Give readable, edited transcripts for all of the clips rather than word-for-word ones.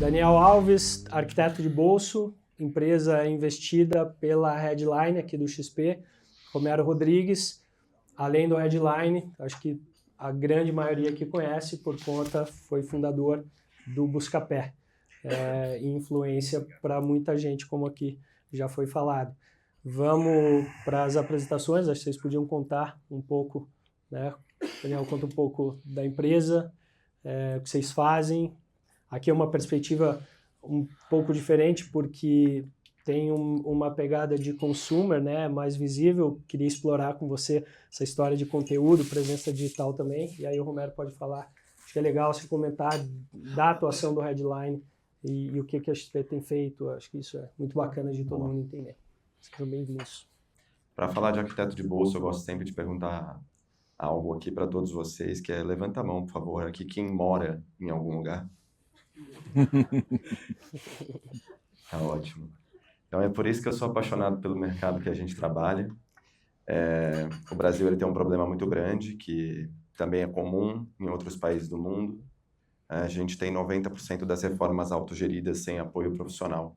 Daniel Alves, arquiteto de bolso, empresa investida pela Headline aqui do XP. Romero Rodrigues, além do Headline, acho que a grande maioria que conhece por conta foi fundador do Buscapé. E influência para muita gente, como aqui já foi falado. Vamos para as apresentações, acho que vocês podiam contar um pouco, né? Daniel, conta um pouco da empresa, o que vocês fazem. Aqui é uma perspectiva um pouco diferente, porque tem uma pegada de consumer, né, mais visível. Queria explorar com você essa história de conteúdo, presença digital também, e aí o Romero pode falar. Acho que é legal você comentar da atuação do Headline e o que a XP tem feito. Acho que isso é muito bacana de todo mundo entender. Sejam bem-vindos. Para falar de arquiteto de bolso, eu gosto sempre de perguntar algo aqui para todos vocês, que é levanta a mão, por favor, aqui quem mora em algum lugar. Tá ótimo. Então é por isso que eu sou apaixonado pelo mercado que a gente trabalha. O Brasil ele tem um problema muito grande, que também é comum em outros países do mundo. A gente tem 90% das reformas autogeridas sem apoio profissional.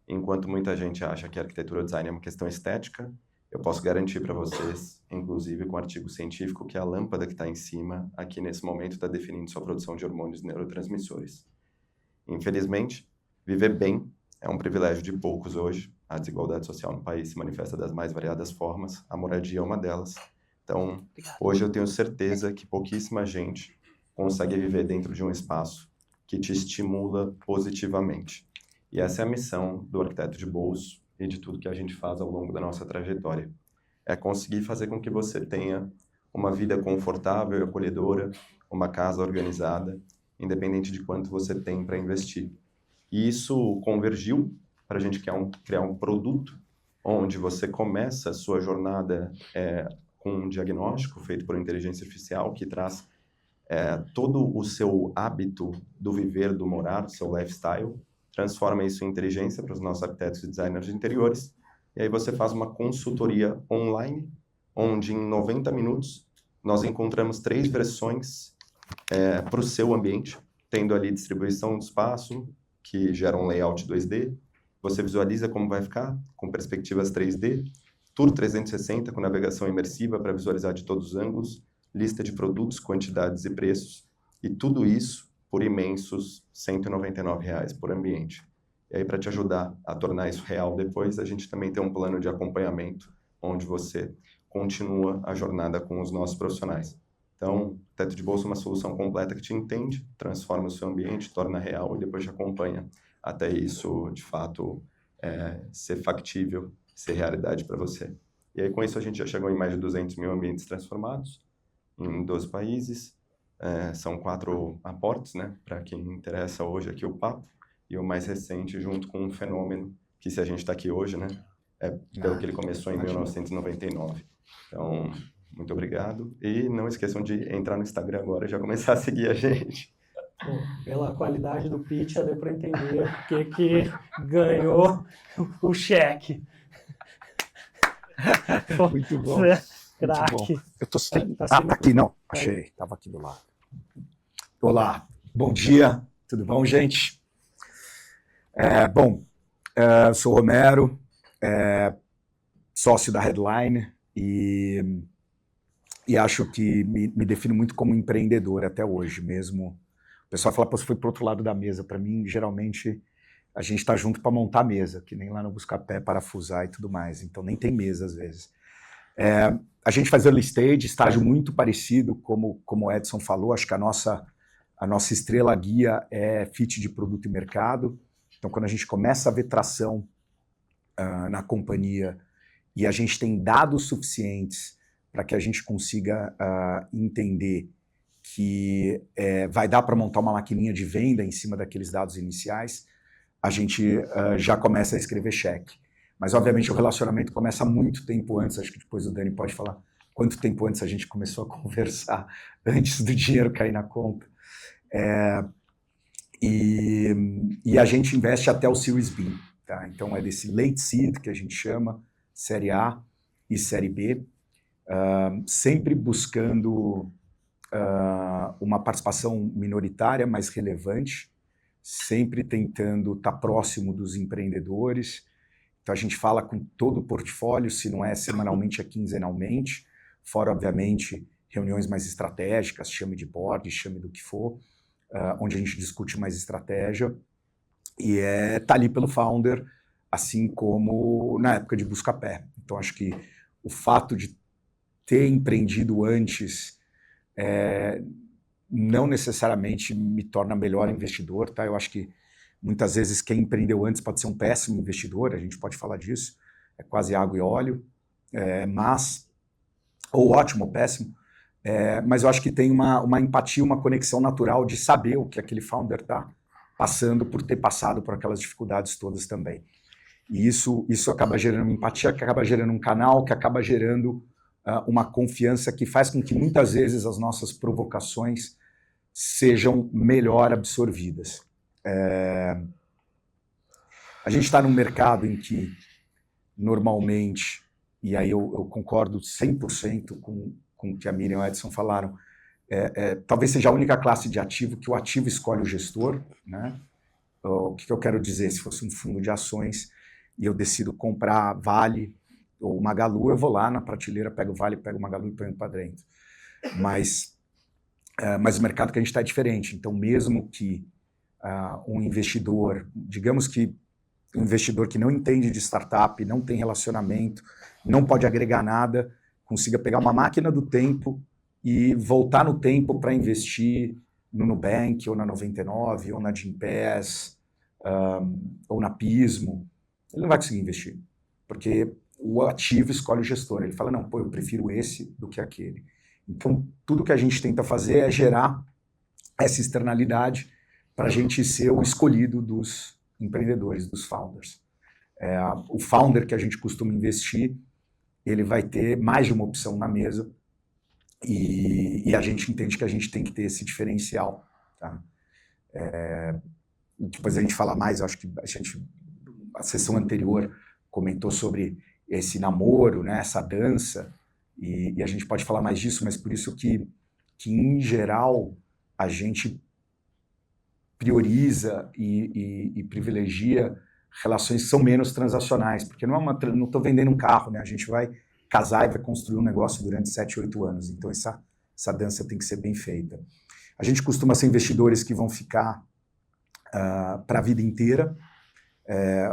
Enquanto muita gente acha que a arquitetura ou design é uma questão estética, eu posso garantir para vocês, inclusive com artigo científico, que a lâmpada que está em cima, aqui nesse momento, está definindo sua produção de hormônios e neurotransmissores. Infelizmente, viver bem é um privilégio de poucos hoje. A desigualdade social no país se manifesta das mais variadas formas. A moradia é uma delas. Então, hoje eu tenho certeza que pouquíssima gente consegue viver dentro de um espaço que te estimula positivamente. E essa é a missão do arquiteto de bolso e de tudo que a gente faz ao longo da nossa trajetória. É conseguir fazer com que você tenha uma vida confortável e acolhedora, uma casa organizada, independente de quanto você tem para investir. E isso convergiu para a gente criar um produto onde você começa a sua jornada com um diagnóstico feito por inteligência artificial que traz todo o seu hábito do viver, do morar, seu lifestyle, transforma isso em inteligência para os nossos arquitetos e designers de interiores, e aí você faz uma consultoria online, onde em 90 minutos nós encontramos 3 versões para o seu ambiente, tendo ali distribuição do espaço, que gera um layout 2D, você visualiza como vai ficar, com perspectivas 3D, Tour 360 com navegação imersiva para visualizar de todos os ângulos, lista de produtos, quantidades e preços, e tudo isso por imensos R$ 199 por ambiente. E aí, para te ajudar a tornar isso real depois, a gente também tem um plano de acompanhamento, onde você continua a jornada com os nossos profissionais. Então, teto de bolso é uma solução completa que te entende, transforma o seu ambiente, torna real e depois te acompanha até isso, de fato, ser factível, ser realidade para você. E aí, com isso, a gente já chegou em mais de 200 mil ambientes transformados em 12 países. São 4 aportes, né, para quem interessa hoje aqui o papo. E o mais recente, junto com um fenômeno, que se a gente está aqui hoje, né, pelo que ele começou em 1999. Então, muito obrigado. E não esqueçam de entrar no Instagram agora e já começar a seguir a gente. Bom, pela qualidade do pitch, já deu para entender o que ganhou o cheque. Muito bom. Craque. Eu tô sem... tá aqui, não. Achei. Tava aqui do lado. Olá. Bom dia. Tudo bom, gente? Eu sou o Romero, sócio da Headline e acho que me defino muito como empreendedor até hoje mesmo. O pessoal fala, pô, você foi pro outro lado da mesa. Para mim, geralmente, a gente está junto para montar a mesa, que nem lá no Buscapé, parafusar e tudo mais. Então, nem tem mesa às vezes. A gente faz early stage, estágio muito parecido, como o Edson falou. Acho que a nossa estrela guia é fit de produto e mercado. Então, quando a gente começa a ver tração na companhia e a gente tem dados suficientes para que a gente consiga entender que vai dar para montar uma maquininha de venda em cima daqueles dados iniciais, a gente já começa a escrever cheque. Mas, obviamente, o relacionamento começa muito tempo antes. Acho que depois o Dani pode falar quanto tempo antes a gente começou a conversar, antes do dinheiro cair na conta. E a gente investe até o Series B. Tá? Então, é desse late seed que a gente chama, Série A e Série B, sempre buscando uma participação minoritária, mas relevante, sempre tentando estar próximo dos empreendedores. Então a gente fala com todo o portfólio, se não é semanalmente, é quinzenalmente, fora, obviamente, reuniões mais estratégicas, chame de board, chame do que for, onde a gente discute mais estratégia, e tá ali pelo founder, assim como na época de Buscapé. Então acho que o fato de ter empreendido antes não necessariamente me torna melhor investidor, tá? Eu acho que muitas vezes quem empreendeu antes pode ser um péssimo investidor, a gente pode falar disso, é quase água e óleo, ou ótimo ou péssimo, mas eu acho que tem uma empatia, uma conexão natural de saber o que aquele founder está passando por ter passado por aquelas dificuldades todas também. E isso acaba gerando uma empatia, que acaba gerando um canal, que acaba gerando uma confiança que faz com que muitas vezes as nossas provocações sejam melhor absorvidas. A gente está num mercado em que, normalmente, e aí eu concordo 100% com o que a Miriam e o Edson falaram, talvez seja a única classe de ativo que o ativo escolhe o gestor, né? O que eu quero dizer? Se fosse um fundo de ações e eu decido comprar Vale ou Magalu, eu vou lá na prateleira, pego o Vale, pego o Magalu e ponho para dentro. Mas o mercado que a gente está é diferente. Então, mesmo que um investidor, digamos que um investidor que não entende de startup, não tem relacionamento, não pode agregar nada, consiga pegar uma máquina do tempo e voltar no tempo para investir no Nubank, ou na 99, ou na Gympass, ou na Pismo, ele não vai conseguir investir, porque o ativo escolhe o gestor. Ele fala, não, eu prefiro esse do que aquele. Então, tudo que a gente tenta fazer é gerar essa externalidade para a gente ser o escolhido dos empreendedores, dos founders. O founder que a gente costuma investir, ele vai ter mais de uma opção na mesa e a gente entende que a gente tem que ter esse diferencial. Tá? Depois a gente fala mais, eu acho que a sessão anterior comentou sobre esse namoro, né, essa dança, e a gente pode falar mais disso, mas por isso que em geral, a gente prioriza e privilegia relações que são menos transacionais, porque não estou vendendo um carro, né? A gente vai casar e vai construir um negócio durante 7, 8 anos, então essa dança tem que ser bem feita. A gente costuma ser investidores que vão ficar para a vida inteira,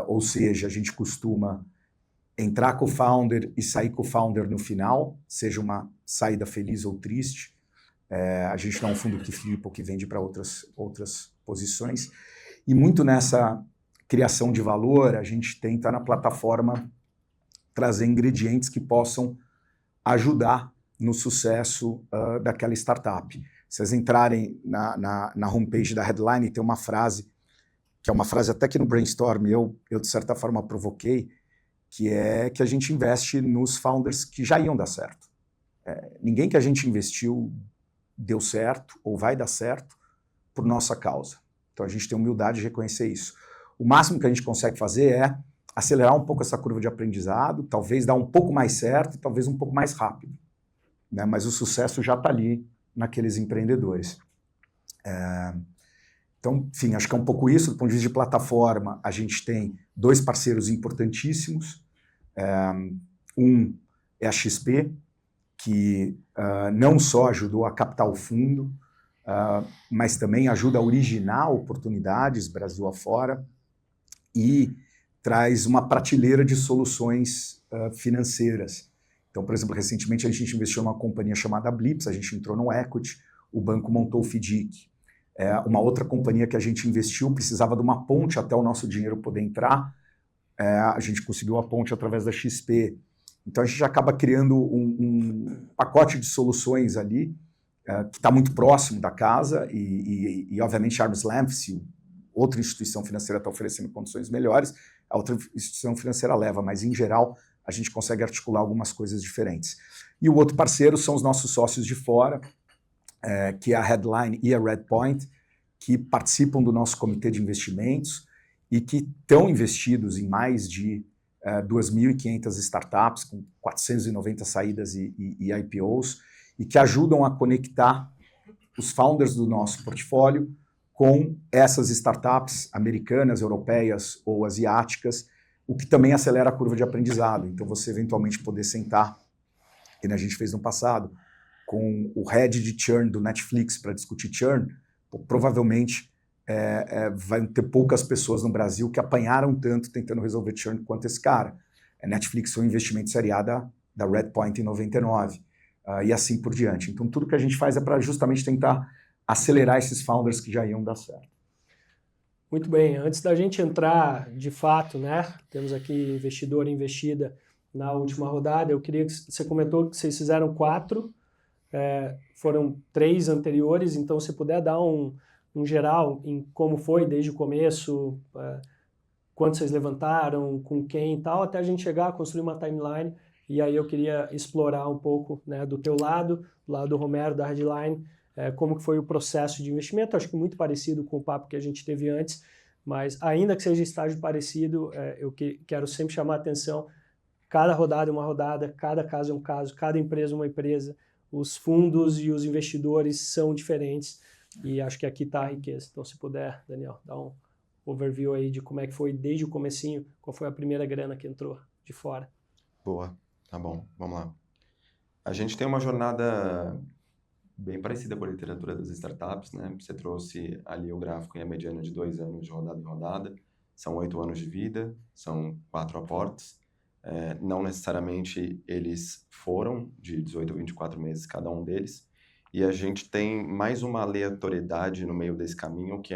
ou seja, a gente costuma entrar com o founder e sair com o founder no final, seja uma saída feliz ou triste. A gente não é um fundo que flipa ou que vende para outras posições. E muito nessa criação de valor, a gente tenta na plataforma trazer ingredientes que possam ajudar no sucesso daquela startup. Se vocês entrarem na homepage da Headline, tem uma frase, que é uma frase até que no Brainstorm eu de certa forma provoquei, que é que a gente investe nos founders que já iam dar certo. Ninguém que a gente investiu deu certo ou vai dar certo por nossa causa. Então a gente tem humildade de reconhecer isso. O máximo que a gente consegue fazer é acelerar um pouco essa curva de aprendizado, talvez dar um pouco mais certo, talvez um pouco mais rápido, né? Mas o sucesso já está ali naqueles empreendedores. Então, enfim, acho que é um pouco isso. Do ponto de vista de plataforma, a gente tem 2 parceiros importantíssimos. Um é a XP, que não só ajudou a captar o fundo, mas também ajuda a originar oportunidades Brasil afora e traz uma prateleira de soluções financeiras. Então, por exemplo, recentemente a gente investiu numa companhia chamada Blips, a gente entrou no equity, o banco montou o FDIC. Uma outra companhia que a gente investiu precisava de uma ponte até o nosso dinheiro poder entrar, a gente conseguiu a ponte através da XP. Então a gente acaba criando um pacote de soluções ali, que está muito próximo da casa e obviamente arm's length, se outra instituição financeira está oferecendo condições melhores, a outra instituição financeira leva, mas em geral a gente consegue articular algumas coisas diferentes. E o outro parceiro são os nossos sócios de fora, que é a Headline e a Redpoint, que participam do nosso comitê de investimentos e que estão investidos em mais de 2.500 startups, com 490 saídas e IPOs, e que ajudam a conectar os founders do nosso portfólio com essas startups americanas, europeias ou asiáticas, o que também acelera a curva de aprendizado. Então, você eventualmente poder sentar, que a gente fez no passado, com o head de churn do Netflix para discutir churn, provavelmente vai ter poucas pessoas no Brasil que apanharam tanto tentando resolver churn quanto esse cara. A Netflix foi um investimento série A da Redpoint em 99, e assim por diante. Então, tudo que a gente faz é para justamente tentar acelerar esses founders que já iam dar certo. Muito bem, antes da gente entrar de fato, né, temos aqui investidor e investida na última rodada, eu queria que você comentou que vocês fizeram 4, foram 3 anteriores, então se puder dar um geral em como foi desde o começo, quanto vocês levantaram, com quem e tal, até a gente chegar a construir uma timeline, e aí eu queria explorar um pouco, né, do teu lado, do lado do Romero, da Headline, como que foi o processo de investimento, acho que muito parecido com o papo que a gente teve antes, mas ainda que seja estágio parecido, eu quero sempre chamar a atenção, cada rodada é uma rodada, cada caso é um caso, cada empresa é uma empresa, os fundos e os investidores são diferentes, e acho que aqui está a riqueza. Então, se puder, Daniel, dá um overview aí de como é que foi desde o comecinho, qual foi a primeira grana que entrou de fora. Boa, tá bom, vamos lá. A gente tem uma jornada bem parecida com a literatura das startups, né? Você trouxe ali o gráfico em a mediana de 2 anos de rodada em rodada, são 8 anos de vida, são 4 aportes, não necessariamente eles foram de 18 a 24 meses cada um deles, e a gente tem mais uma aleatoriedade no meio desse caminho, que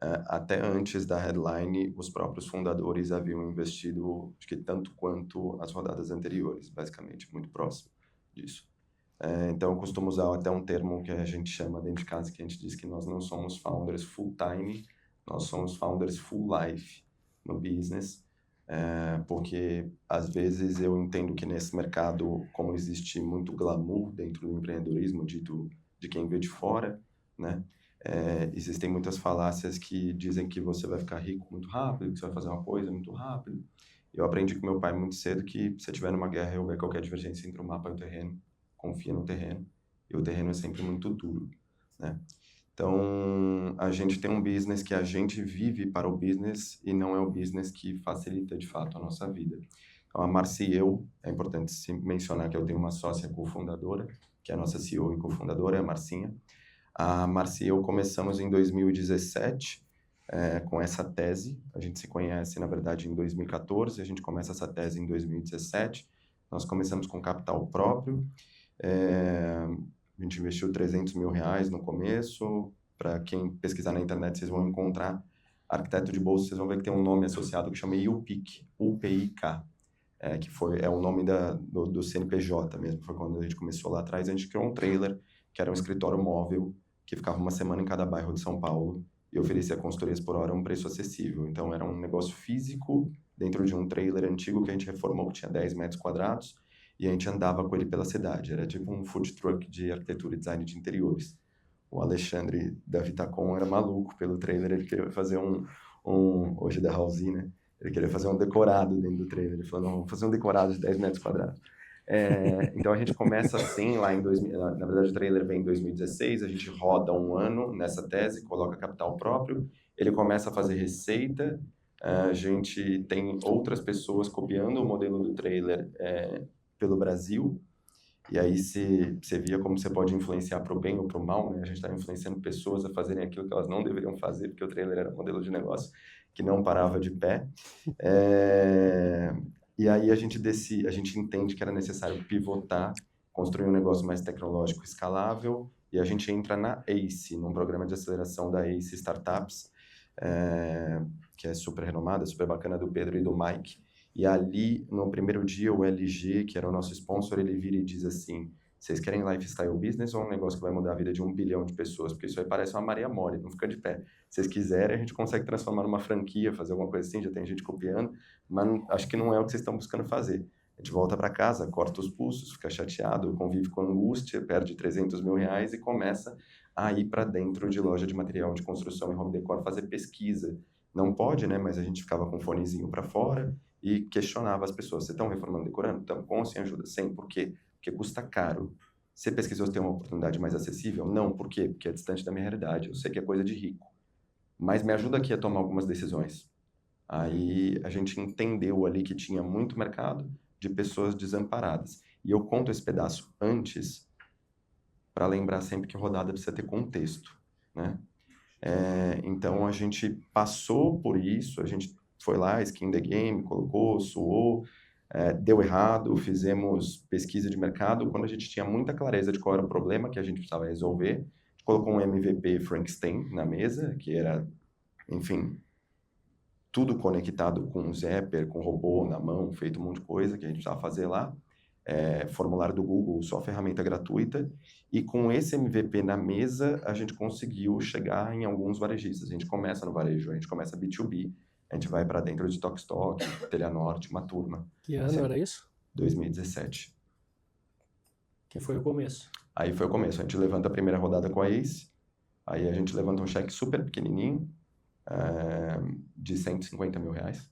até antes da Headline, os próprios fundadores haviam investido, acho que tanto quanto as rodadas anteriores, basicamente, muito próximo disso. Então, eu costumo usar até um termo que a gente chama dentro de casa, que a gente diz que nós não somos founders full-time, nós somos founders full-life no business, porque, às vezes, eu entendo que nesse mercado, como existe muito glamour dentro do empreendedorismo, dito de quem vê de fora, né? Existem muitas falácias que dizem que você vai ficar rico muito rápido, que você vai fazer uma coisa muito rápido. Eu aprendi com meu pai muito cedo que se você estiver numa guerra e houver qualquer divergência entre o mapa e o terreno, confia no terreno, e o terreno é sempre muito duro, né? Então, a gente tem um business que a gente vive para o business e não é o business que facilita, de fato, a nossa vida. Então, a Marci e eu, é importante mencionar que eu tenho uma sócia cofundadora, que é a nossa CEO e cofundadora, é a Marcinha. A Marci e eu começamos em 2017 com essa tese. A gente se conhece, na verdade, em 2014, a gente começa essa tese em 2017. Nós começamos com capital próprio. A gente investiu R$300 mil no começo. Para quem pesquisar na internet, vocês vão encontrar arquiteto de bolsa, vocês vão ver que tem um nome associado que chama UPIC, U-P-I-K, que é o nome do CNPJ mesmo. Foi quando a gente começou lá atrás. A gente criou um trailer, que era um escritório móvel, que ficava uma semana em cada bairro de São Paulo e oferecia consultorias por hora a um preço acessível. Então, era um negócio físico dentro de um trailer antigo que a gente reformou, que tinha 10 metros quadrados, e a gente andava com ele pela cidade. Era tipo um food truck de arquitetura e design de interiores. O Alexandre da Vitacom era maluco pelo trailer, ele queria fazer hoje da Halsey, né? Ele queria fazer um decorado dentro do trailer. Ele falou, não, vamos fazer um decorado de 10 metros quadrados. Então, a gente começa assim, lá em 2000, na verdade o trailer vem em 2016, a gente roda um ano nessa tese, coloca capital próprio, ele começa a fazer receita, a gente tem outras pessoas copiando o modelo do trailer pelo Brasil, e aí você via como você pode influenciar para o bem ou para o mal, né? A gente está influenciando pessoas a fazerem aquilo que elas não deveriam fazer, porque o trailer era um modelo de negócio que não parava de pé. E aí a gente entende que era necessário pivotar, construir um negócio mais tecnológico escalável, e a gente entra na ACE, num programa de aceleração da ACE Startups, que é super renomada, super bacana, do Pedro e do Mike. E ali, no primeiro dia, o LG, que era o nosso sponsor, ele vira e diz assim, vocês querem lifestyle business ou um negócio que vai mudar a vida de 1 bilhão de pessoas? Porque isso aí parece uma Maria Mole, não fica de pé. Se vocês quiserem, a gente consegue transformar numa franquia, fazer alguma coisa assim, já tem gente copiando, mas acho que não é o que vocês estão buscando fazer. A gente volta para casa, corta os pulsos, fica chateado, convive com angústia, perde R$300 mil e começa a ir para dentro de loja de material de construção e home decor, fazer pesquisa. Não pode, né? Mas a gente ficava com um fonezinho para fora e questionava as pessoas. Vocês estão reformando, decorando? Então, com ou sem ajuda? Sem. Por quê? Porque custa caro. Você pesquisou se tem uma oportunidade mais acessível? Não, por quê? Porque é distante da minha realidade, eu sei que é coisa de rico. Mas me ajuda aqui a tomar algumas decisões. Aí a gente entendeu ali que tinha muito mercado de pessoas desamparadas. E eu conto esse pedaço antes para lembrar sempre que rodada precisa ter contexto, né? Então a gente passou por isso, a gente foi lá, skin the game, colocou, suou, deu errado, fizemos pesquisa de mercado. Quando a gente tinha muita clareza de qual era o problema que a gente precisava resolver, a gente colocou um MVP Frankenstein na mesa, que era, enfim, tudo conectado com um Zapper, com robô na mão, feito um monte de coisa que a gente precisava fazer lá. Formulário do Google, só ferramenta gratuita. E com esse MVP na mesa, a gente conseguiu chegar em alguns varejistas. A gente começa no varejo, a gente começa B2B, a gente vai para dentro de Tok Tok, Telha Norte, uma turma. Que ano era isso? 2017. Que foi o começo. Aí foi o começo. A gente levanta a primeira rodada com a Ace, aí a gente levanta um cheque super pequenininho, de 150 mil reais.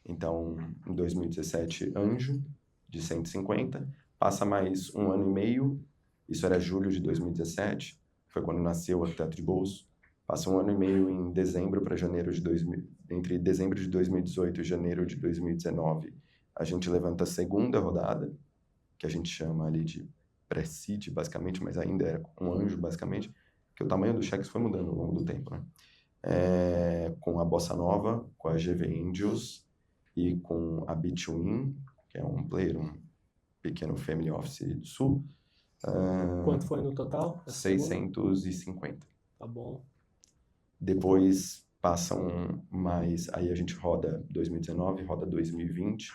Então, em 2017, anjo, de 150, passa mais 1 ano e meio, isso era julho de 2017, foi quando nasceu o Arquiteto de Bolso, passa 1 ano e meio em dezembro para janeiro de entre dezembro de 2018 e janeiro de 2019, a gente levanta a segunda rodada, que a gente chama ali de pré-seed, basicamente, mas ainda é um anjo, basicamente, que o tamanho dos cheques foi mudando ao longo do tempo, né? Com a Bossa Nova, com a GV Angels e com a Between, que é um player, um pequeno family office do Sul. Quanto foi no total? 650. Tá bom. Depois passam mais, aí a gente roda 2019, roda 2020.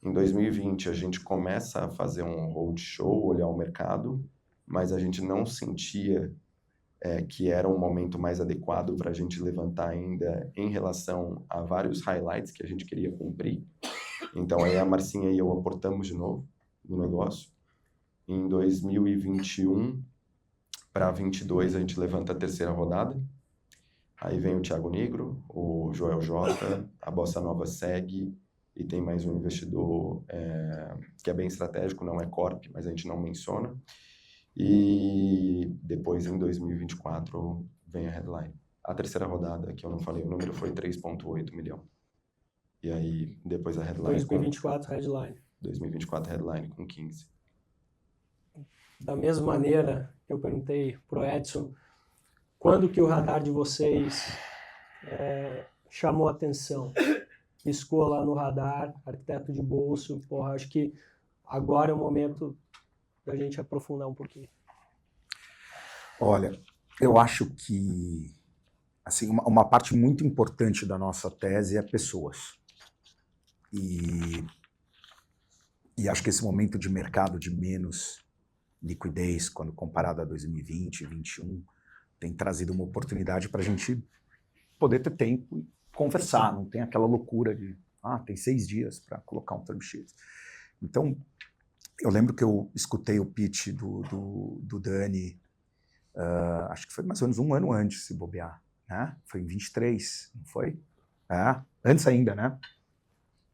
Em 2020 a gente começa a fazer um roadshow, olhar o mercado, mas a gente não sentia que era um momento mais adequado para a gente levantar ainda em relação a vários highlights que a gente queria cumprir. Então aí a Marcinha e eu aportamos de novo no negócio. Em 2021 para 22 a gente levanta a terceira rodada. Aí vem o Thiago Negro, o Joel J, a Bossa Nova segue e tem mais um investidor que é bem estratégico, não é Corp, mas a gente não menciona. E depois, em 2024, vem a Headline. A terceira rodada, que eu não falei, o número foi 3,8 milhão. E aí, depois a Headline... 2024, Headline. 2024, Headline com 15. Da mesma maneira que eu perguntei pro Edson, quando que o radar de vocês chamou a atenção? Piscou lá no radar, arquiteto de bolso, porra, acho que agora é o momento da gente aprofundar um pouquinho. Olha, eu acho que assim, uma parte muito importante da nossa tese é pessoas. E acho que esse momento de mercado de menos liquidez, quando comparado a 2020, 2021, tem trazido uma oportunidade para a gente poder ter tempo e conversar, não tem aquela loucura de, tem 6 dias para colocar um term sheet. Então, eu lembro que eu escutei o pitch do Dani, acho que foi mais ou menos 1 ano antes, se bobear, né? Foi em 23, não foi? Antes ainda, né?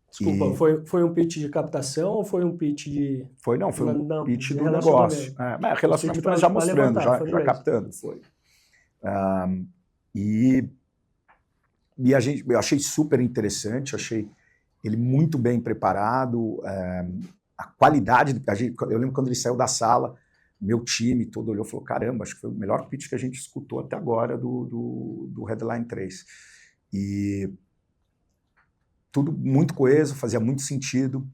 Desculpa, foi um pitch de captação ou foi um pitch de... Foi um pitch do negócio. Relacionamento, mas já mostrando, levantar, já captando, foi. Eu achei super interessante, achei ele muito bem preparado, a qualidade, eu lembro quando ele saiu da sala, meu time todo olhou e falou, caramba, acho que foi o melhor pitch que a gente escutou até agora do Headline 3. E tudo muito coeso, fazia muito sentido.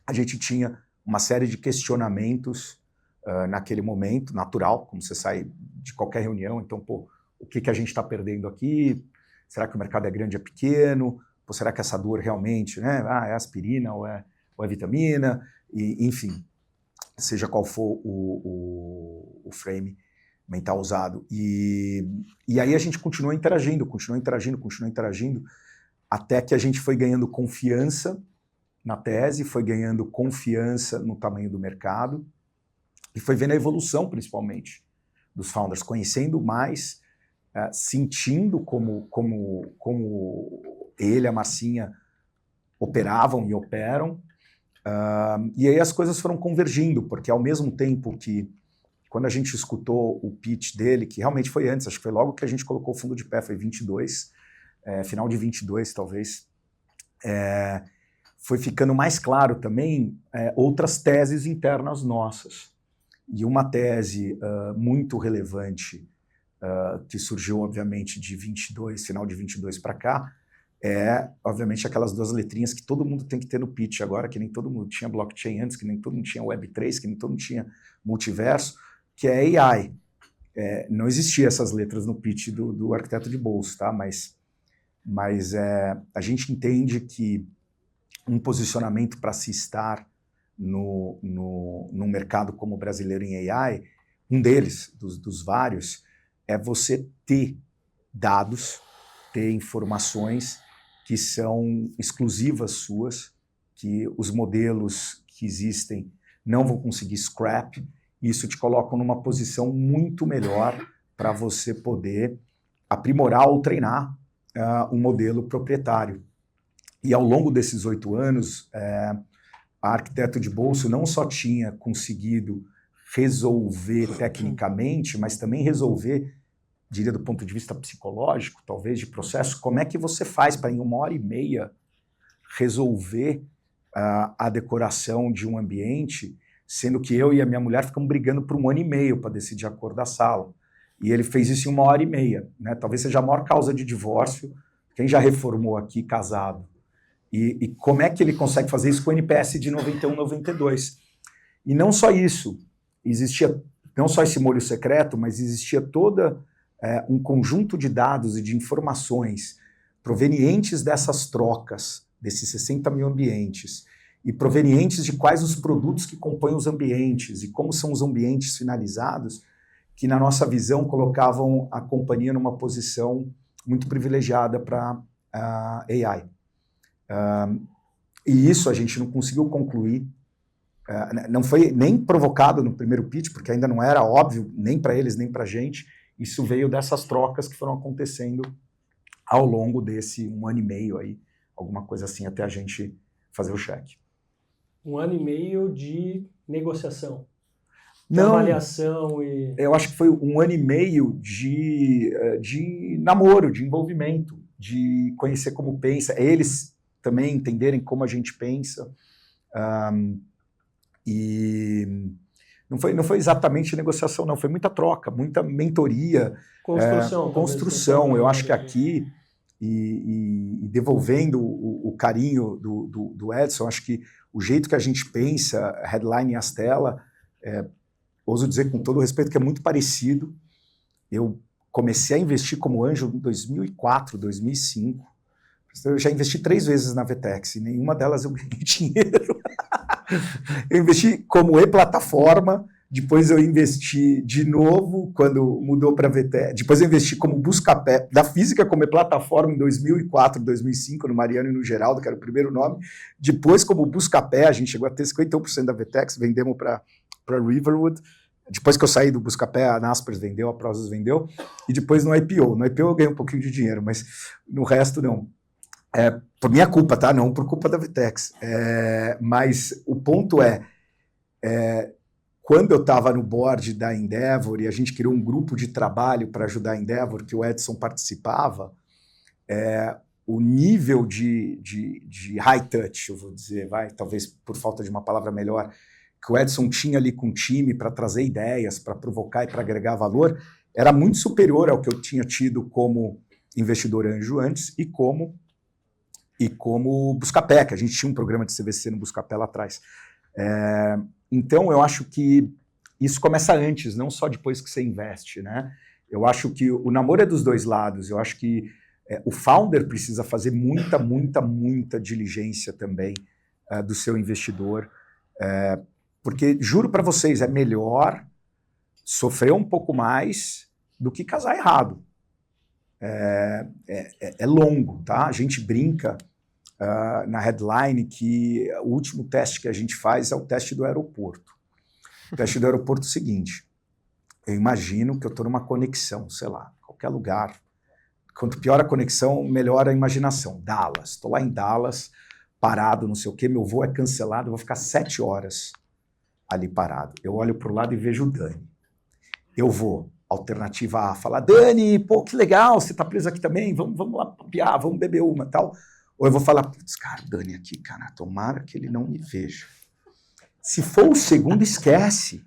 A gente tinha uma série de questionamentos naquele momento, natural, como você sai de qualquer reunião. Então, o que a gente está perdendo aqui? Será que o mercado é grande ou é pequeno? Será que essa dor realmente, né? É aspirina ou é vitamina? E, enfim, seja qual for o frame mental usado. E aí a gente continuou interagindo, até que a gente foi ganhando confiança na tese, foi ganhando confiança no tamanho do mercado e foi vendo a evolução, principalmente, dos founders, conhecendo mais, sentindo como ele, a Marcinha, operavam e operam, E aí as coisas foram convergindo, porque ao mesmo tempo que, quando a gente escutou o pitch dele, que realmente foi antes, acho que foi logo que a gente colocou o fundo de pé, foi 22, final de 22 talvez, foi ficando mais claro também outras teses internas nossas. E uma tese muito relevante, que surgiu, obviamente, de 22, final de 22 para cá, obviamente, aquelas duas letrinhas que todo mundo tem que ter no pitch agora, que nem todo mundo tinha blockchain antes, que nem todo mundo tinha Web3, que nem todo mundo tinha multiverso, que é AI. Não existia essas letras no pitch do arquiteto de bolso, tá? Mas a gente entende que um posicionamento para se estar num mercado como o brasileiro em AI, um deles, dos vários, é você ter dados, ter informações que são exclusivas suas, que os modelos que existem não vão conseguir scrap, e isso te coloca numa posição muito melhor para você poder aprimorar ou treinar um modelo proprietário. E ao longo desses 8 anos, a Arquiteto de Bolso não só tinha conseguido resolver tecnicamente, mas também resolver, diria do ponto de vista psicológico, talvez de processo, como é que você faz para em 1h30 resolver a decoração de um ambiente, sendo que eu e a minha mulher ficamos brigando por 1 ano e meio para decidir a cor da sala. E ele fez isso em 1h30, né? Talvez seja a maior causa de divórcio. Quem já reformou aqui, casado? E como é que ele consegue fazer isso com o NPS de 91, 92? E não só isso, existia não só esse molho secreto, mas existia toda um conjunto de dados e de informações provenientes dessas trocas, desses 60 mil ambientes, e provenientes de quais os produtos que compõem os ambientes e como são os ambientes finalizados, que na nossa visão colocavam a companhia numa posição muito privilegiada para AI. E isso a gente não conseguiu concluir, não foi nem provocado no primeiro pitch, porque ainda não era óbvio, nem para eles, nem para a gente. Isso veio dessas trocas que foram acontecendo ao longo desse 1 ano e meio aí, alguma coisa assim, até a gente fazer o cheque. 1 ano e meio de negociação, de Não, avaliação e... eu acho que foi 1 ano e meio de namoro, de envolvimento, de conhecer como pensa, eles também entenderem como a gente pensa. E não foi exatamente negociação, não, foi muita troca, muita mentoria, construção. Eu acho que aqui, e devolvendo o carinho do Edson, acho que o jeito que a gente pensa, Headline e Astela, ouso dizer com todo o respeito que é muito parecido. Eu comecei a investir como anjo em 2004, 2005. Eu já investi 3 vezes na Vetex, e nenhuma delas eu ganhei dinheiro. Eu investi como e-plataforma, depois eu investi de novo quando mudou para a Vetex, depois eu investi como Buscapé, da física como e-plataforma em 2004, 2005, no Mariano e no Geraldo, que era o primeiro nome, depois como Buscapé, a gente chegou a ter 51% da Vetex, vendemos para Riverwood, depois que eu saí do Buscapé, a Naspers vendeu, a Prozis vendeu, e depois no IPO. No IPO eu ganhei um pouquinho de dinheiro, mas no resto não. Por minha culpa, tá? Não por culpa da Vetex. Mas o ponto quando eu estava no board da Endeavor e a gente criou um grupo de trabalho para ajudar a Endeavor, que o Edson participava, o nível de high touch, eu vou dizer, talvez por falta de uma palavra melhor, que o Edson tinha ali com o time para trazer ideias, para provocar e para agregar valor, era muito superior ao que eu tinha tido como investidor anjo antes e como Buscapé, que a gente tinha um programa de CVC no Buscapé lá atrás. Então, eu acho que isso começa antes, não só depois que você investe, né? Eu acho que o namoro é dos dois lados. Eu acho que o founder precisa fazer muita diligência também do seu investidor, porque, juro para vocês, é melhor sofrer um pouco mais do que casar errado. É longo, tá? A gente brinca na Headline que o último teste que a gente faz é o teste do aeroporto. O teste do aeroporto é o seguinte: eu imagino que eu estou numa conexão, sei lá, qualquer lugar. Quanto pior a conexão, melhor a imaginação. Dallas, estou lá em Dallas, parado, não sei o quê, meu voo é cancelado, eu vou ficar 7 horas ali parado. Eu olho para o lado e vejo o Dani. Eu vou, alternativa A, falar, Dani, pô, que legal, você tá preso aqui também, vamos lá papiar, vamos beber uma e tal. Ou eu vou falar, putz, cara, Dani aqui, cara, tomara que ele não me veja. Se for o segundo, esquece.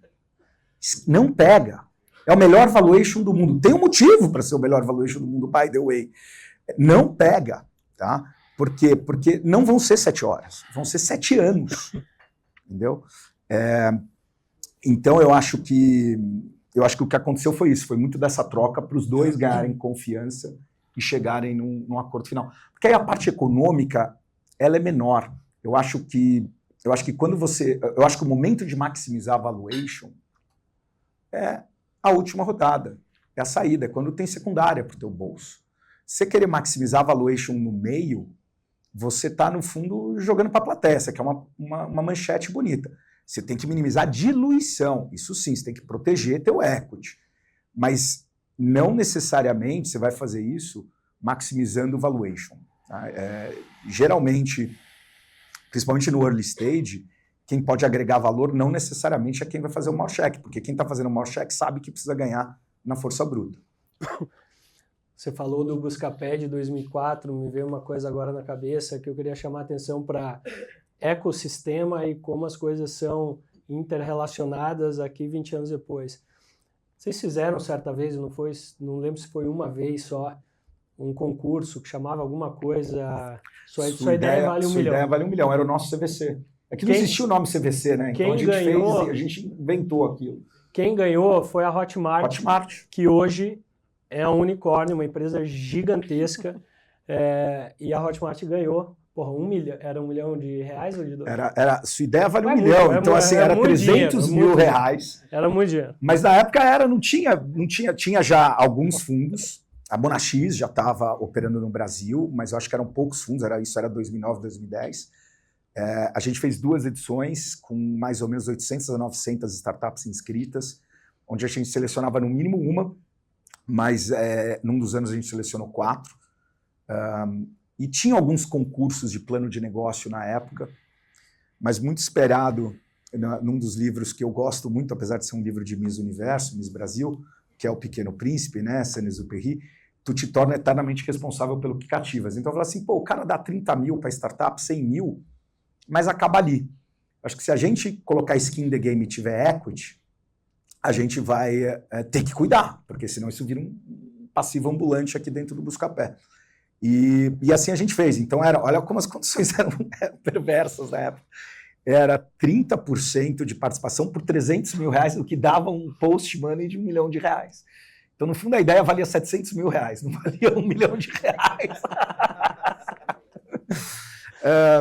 Não pega. É o melhor valuation do mundo. Tem um motivo para ser o melhor valuation do mundo, by the way. Não pega, tá? Porque não vão ser 7 horas, vão ser 7 anos. Entendeu? Então eu acho que o que aconteceu foi isso, foi muito dessa troca para os dois ganharem confiança e chegarem num acordo final. Porque aí a parte econômica, ela é menor. Eu acho que o momento de maximizar a valuation é a última rodada, é a saída, é quando tem secundária para o teu bolso. Se você querer maximizar a valuation no meio, você está, no fundo, jogando para a plateia, que é uma manchete bonita. Você tem que minimizar a diluição, isso sim, você tem que proteger teu equity. Mas não necessariamente você vai fazer isso maximizando o valuation. Tá? Geralmente, principalmente no early stage, quem pode agregar valor não necessariamente é quem vai fazer o maior cheque, porque quem está fazendo o maior cheque sabe que precisa ganhar na força bruta. Você falou do Buscapé de 2004, me veio uma coisa agora na cabeça que eu queria chamar a atenção para ecossistema e como as coisas são interrelacionadas aqui 20 anos depois. Vocês fizeram certa vez, não lembro se foi uma vez só, um concurso que chamava alguma coisa... Sua ideia vale $1 milhão. Sua ideia vale $1 milhão, era o nosso CVC. É que não existia o nome CVC, né? Então a gente inventou aquilo. Quem ganhou foi a Hotmart, que hoje é um unicórnio, uma empresa gigantesca, e a Hotmart ganhou. Porra, $1 milhão, era $1 milhão ou de $2? Sua ideia vale $1 milhão, então assim, era 300 mil reais. Era muito dinheiro. Mas na época tinha já alguns fundos, a Monax já estava operando no Brasil, mas eu acho que eram poucos fundos, era 2009, 2010. A gente fez 2 edições com mais ou menos 800 a 900 startups inscritas, onde a gente selecionava no mínimo uma, mas num dos anos a gente selecionou 4. E tinha alguns concursos de plano de negócio na época, mas muito esperado num dos livros que eu gosto muito, apesar de ser um livro de Miss Universo, Miss Brasil, que é O Pequeno Príncipe, né, Saint-Exupéry, tu te torna eternamente responsável pelo que cativas. Então eu falo assim, o cara dá 30 mil para startup, 100 mil, mas acaba ali. Acho que se a gente colocar skin in the game e tiver equity, a gente vai ter que cuidar, porque senão isso vira um passivo ambulante aqui dentro do Buscapé. E assim a gente fez. Então, olha como as condições eram perversas na época. Era 30% de participação por 300 mil reais, o que dava um post money de $1 milhão. Então, no fundo, a ideia valia 700 mil reais, não valia $1 milhão.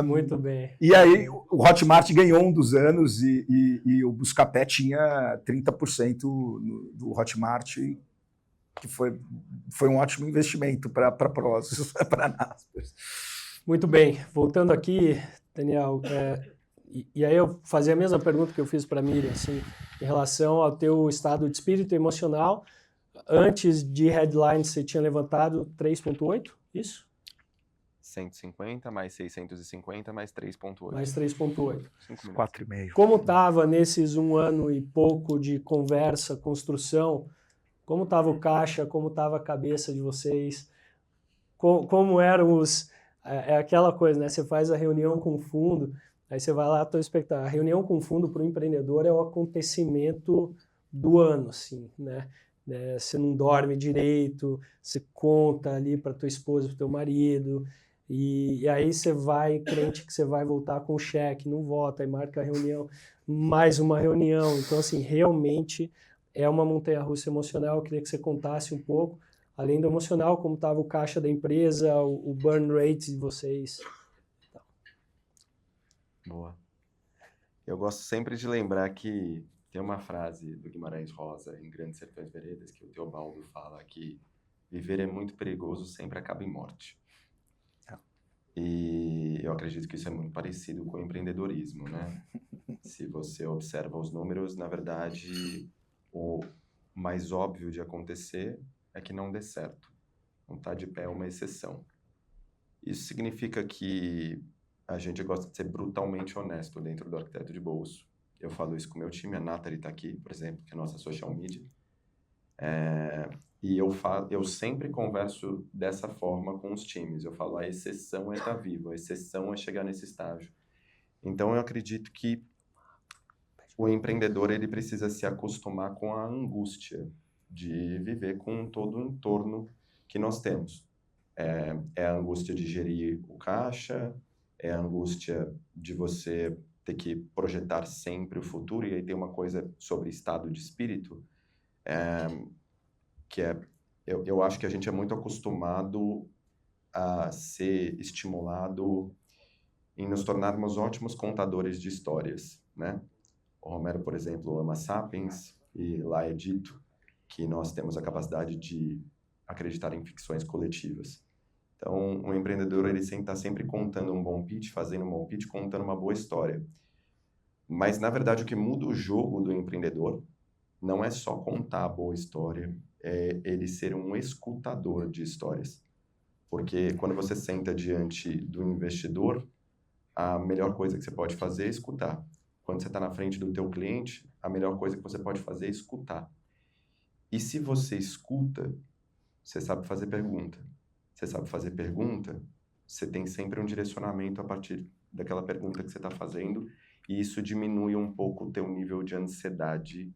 Muito bem. E aí o Hotmart ganhou um dos anos e o Buscapé tinha 30% do Hotmart, que foi um ótimo investimento para Prosus, para Naspers. Muito bem. Voltando aqui, Daniel, e aí eu fazia a mesma pergunta que eu fiz para a Miriam, assim, em relação ao teu estado de espírito emocional. Antes de Headline, você tinha levantado 3,8, isso? 150 mais 650 mais 3,8. Mais 3,8. 4,5. Como estava nesses 1 ano e pouco de conversa, construção, como estava o caixa, como estava a cabeça de vocês, como eram os... aquela coisa, né? Você faz a reunião com o fundo, aí você vai lá, estou expectando. A reunião com o fundo para o empreendedor é o acontecimento do ano, assim, né? Você não dorme direito, você conta ali para tua esposa, para teu marido, e aí você vai, crente que você vai voltar com o cheque, não volta, aí marca a reunião, mais uma reunião. Então, assim, realmente é uma montanha-russa emocional. Eu queria que você contasse um pouco, além do emocional, como estava o caixa da empresa, o burn rate de vocês. Boa. Eu gosto sempre de lembrar que tem uma frase do Guimarães Rosa, em Grandes Sertões Veredas, que o Teobaldo fala que viver é muito perigoso, sempre acaba em morte. E eu acredito que isso é muito parecido com o empreendedorismo, né? Se você observa os números, na verdade, o mais óbvio de acontecer é que não dê certo. Não está de pé é uma exceção. Isso significa que a gente gosta de ser brutalmente honesto dentro do arquiteto de bolso. Eu falo isso com o meu time, a Nathalie está aqui, por exemplo, que é a nossa social media. E eu sempre converso dessa forma com os times. Eu falo, a exceção é estar vivo, a exceção é chegar nesse estágio. Então, eu acredito que o empreendedor ele precisa se acostumar com a angústia de viver com todo o entorno que nós temos. É a angústia de gerir o caixa, é a angústia de você ter que projetar sempre o futuro, e aí tem uma coisa sobre estado de espírito, que eu acho que a gente é muito acostumado a ser estimulado em nos tornarmos ótimos contadores de histórias, né? O Romero, por exemplo, ama Sapiens, e lá é dito que nós temos a capacidade de acreditar em ficções coletivas. Então, o empreendedor, ele está sempre contando um bom pitch, fazendo um bom pitch, contando uma boa história. Mas, na verdade, o que muda o jogo do empreendedor não é só contar a boa história, é ele ser um escutador de histórias. Porque quando você senta diante do investidor, a melhor coisa que você pode fazer é escutar. Quando você está na frente do teu cliente, a melhor coisa que você pode fazer é escutar. E se você escuta, você sabe fazer pergunta. Você sabe fazer pergunta, você tem sempre um direcionamento a partir daquela pergunta que você está fazendo, e isso diminui um pouco o teu nível de ansiedade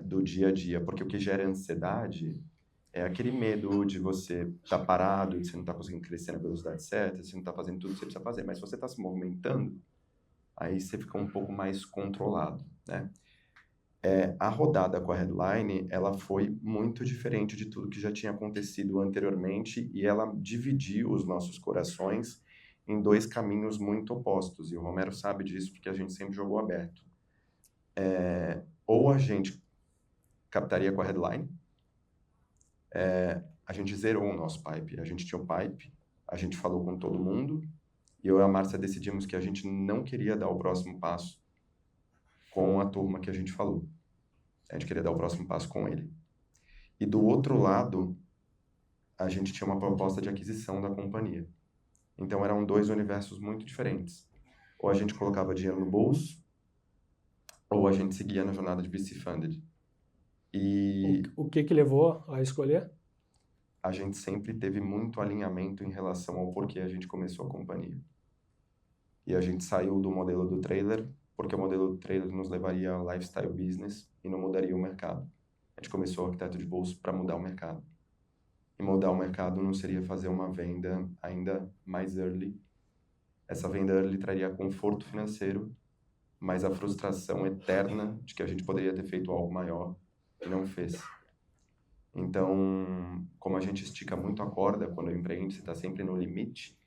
do dia a dia, porque o que gera ansiedade é aquele medo de você estar parado, de você não estar conseguindo crescer na velocidade certa, de você não estar fazendo tudo que você precisa fazer, mas se você está se movimentando, aí você fica um pouco mais controlado, né? A rodada com a Headline, ela foi muito diferente de tudo que já tinha acontecido anteriormente, e ela dividiu os nossos corações em dois caminhos muito opostos, e o Romero sabe disso porque a gente sempre jogou aberto. Ou a gente captaria com a Headline, a gente zerou o nosso pipe, a gente tinha o pipe, a gente falou com todo mundo, e eu e a Márcia decidimos que a gente não queria dar o próximo passo com a turma que a gente falou. A gente queria dar o próximo passo com ele. E do outro lado, a gente tinha uma proposta de aquisição da companhia. Então eram dois universos muito diferentes. Ou a gente colocava dinheiro no bolso, ou a gente seguia na jornada de VC Funded. E O que levou a escolher? a gente sempre teve muito alinhamento em relação ao porquê a gente começou a companhia. E a gente saiu do modelo do trailer, porque o modelo do trailer nos levaria ao lifestyle business e não mudaria o mercado. A gente começou o arquiteto de bolso para mudar o mercado. E mudar o mercado não seria fazer uma venda ainda mais early. Essa venda early traria conforto financeiro, mas a frustração eterna de que a gente poderia ter feito algo maior e não fez. Então, como a gente estica muito a corda quando empreende, você está sempre no limite,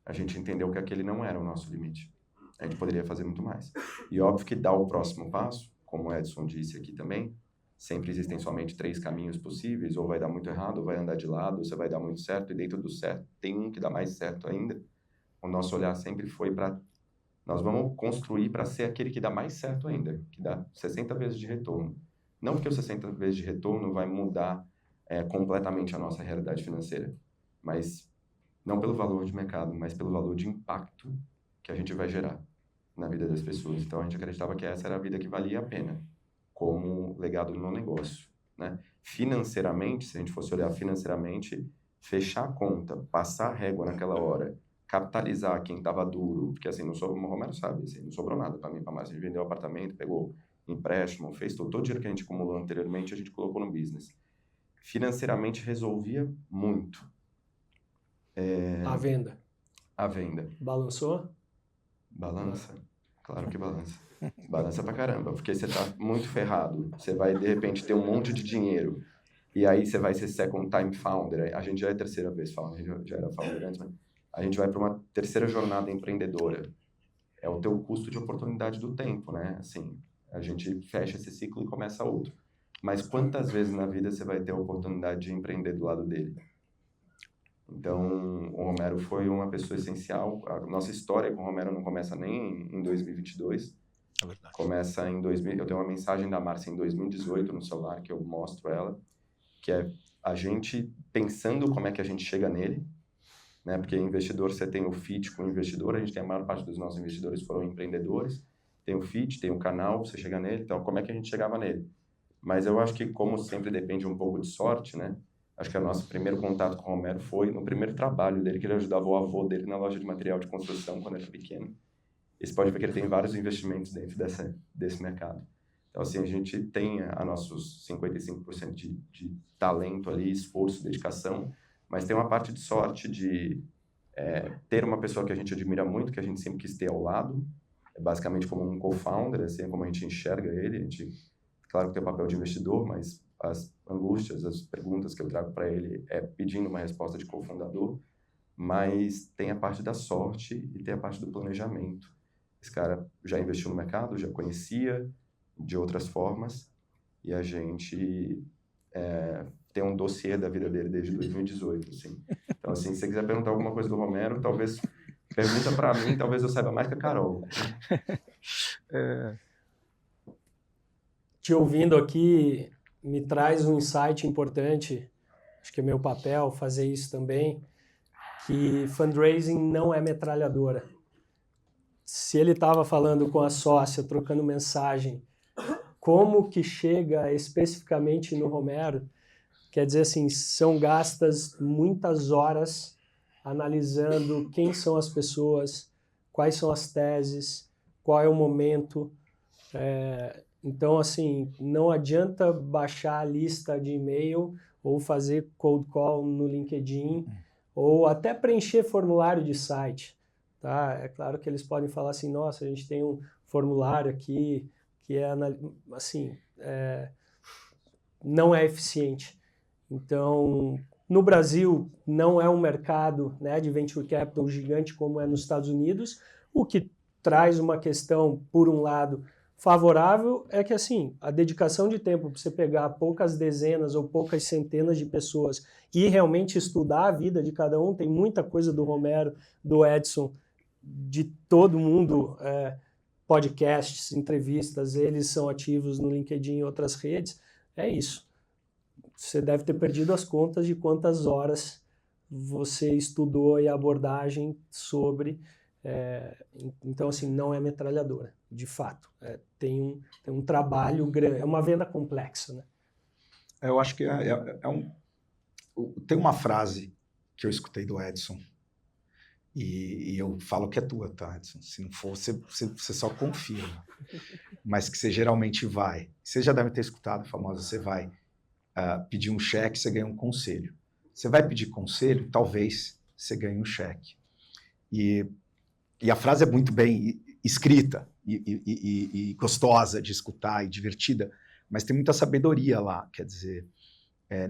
a gente entendeu que aquele não era o nosso limite. A gente poderia fazer muito mais. E óbvio que dar o próximo passo, como o Edson disse aqui também, sempre existem somente 3 caminhos possíveis, ou vai dar muito errado, ou vai andar de lado, ou você vai dar muito certo, e dentro do certo tem um que dá mais certo ainda. O nosso olhar sempre foi para... Nós vamos construir para ser aquele que dá mais certo ainda, que dá 60 vezes de retorno. Não porque o 60 vezes de retorno vai mudar completamente a nossa realidade financeira, mas não pelo valor de mercado, mas pelo valor de impacto que a gente vai gerar na vida das pessoas. Então, a gente acreditava que essa era a vida que valia a pena, como legado no negócio, né? Financeiramente, se a gente fosse olhar financeiramente, fechar a conta, passar a régua naquela hora, capitalizar quem estava duro, porque assim, não sobrou, o Romero sabe, assim, não sobrou nada para mim, para mais. A gente vendeu o apartamento, pegou empréstimo, fez todo o dinheiro que a gente acumulou anteriormente, a gente colocou no business. Financeiramente resolvia muito. A venda. A venda. Balançou? Balança? Claro que balança. Balança pra caramba, porque você tá muito ferrado. Você vai, de repente, ter um monte de dinheiro. E aí você vai ser second time founder. A gente já é a terceira vez founder, a gente já era founder antes, mas a gente vai para uma terceira jornada empreendedora. É o teu custo de oportunidade do tempo, né? Assim, a gente fecha esse ciclo e começa outro. Mas quantas vezes na vida você vai ter a oportunidade de empreender do lado dele? Então, o Romero foi uma pessoa essencial. A nossa história com o Romero não começa nem em 2022. É verdade. Começa em 2000. Eu tenho uma mensagem da Márcia em 2018 no celular, que eu mostro ela, que é a gente pensando como é que a gente chega nele, né? Porque investidor, você tem o fit com o investidor, a gente tem a maior parte dos nossos investidores foram empreendedores, tem o fit, tem o canal, você chega nele, então como é que a gente chegava nele? Mas eu acho que, como sempre depende um pouco de sorte, né? Acho que o nosso primeiro contato com o Romero foi no primeiro trabalho dele, que ele ajudava o avô dele na loja de material de construção quando ele era pequeno. E você pode ver que ele tem vários investimentos dentro desse mercado. Então, assim, a gente tem a nossos 55% de talento ali, esforço, dedicação, mas tem uma parte de sorte de ter uma pessoa que a gente admira muito, que a gente sempre quis ter ao lado, basicamente como um co-founder, assim, é como a gente enxerga ele. A gente, claro que tem o papel de investidor, mas as angústias, as perguntas que eu trago para ele é pedindo uma resposta de cofundador, mas tem a parte da sorte e tem a parte do planejamento. Esse cara já investiu no mercado, já conhecia de outras formas, e a gente tem um dossiê da vida dele desde 2018, assim. Então, assim, se você quiser perguntar alguma coisa do Romero, talvez pergunta para mim, talvez eu saiba mais que a Carol. Te ouvindo aqui, me traz um insight importante, acho que é meu papel fazer isso também, que fundraising não é metralhadora. Se ele estava falando com a sócia, trocando mensagem, como que chega especificamente no Romero, quer dizer assim, são gastas muitas horas analisando quem são as pessoas, quais são as teses, qual é o momento. Então, assim, não adianta baixar a lista de e-mail ou fazer cold call no LinkedIn ou até preencher formulário de site. Tá? É claro que eles podem falar assim, nossa, a gente tem um formulário aqui que é, assim, não é eficiente. Então, no Brasil, não é um mercado, né, de venture capital gigante como é nos Estados Unidos, o que traz uma questão, por um lado, favorável, é que assim, a dedicação de tempo para você pegar poucas dezenas ou poucas centenas de pessoas e realmente estudar a vida de cada um, tem muita coisa do Romero, do Edson, de todo mundo, podcasts, entrevistas, eles são ativos no LinkedIn e outras redes, é isso. Você deve ter perdido as contas de quantas horas você estudou e a abordagem sobre. Então, assim, não é metralhadora, de fato. Tem um trabalho grande, é uma venda complexa, né? Eu acho que tem uma frase que eu escutei do Edson, e eu falo que é tua, tá, Edson? Se não for, você só confirma. Mas que você geralmente vai. Você já deve ter escutado a famosa, você vai pedir um cheque, você ganha um conselho. Você vai pedir conselho, talvez você ganhe um cheque. E a frase é muito bem escrita e gostosa de escutar e divertida, mas tem muita sabedoria lá, quer dizer,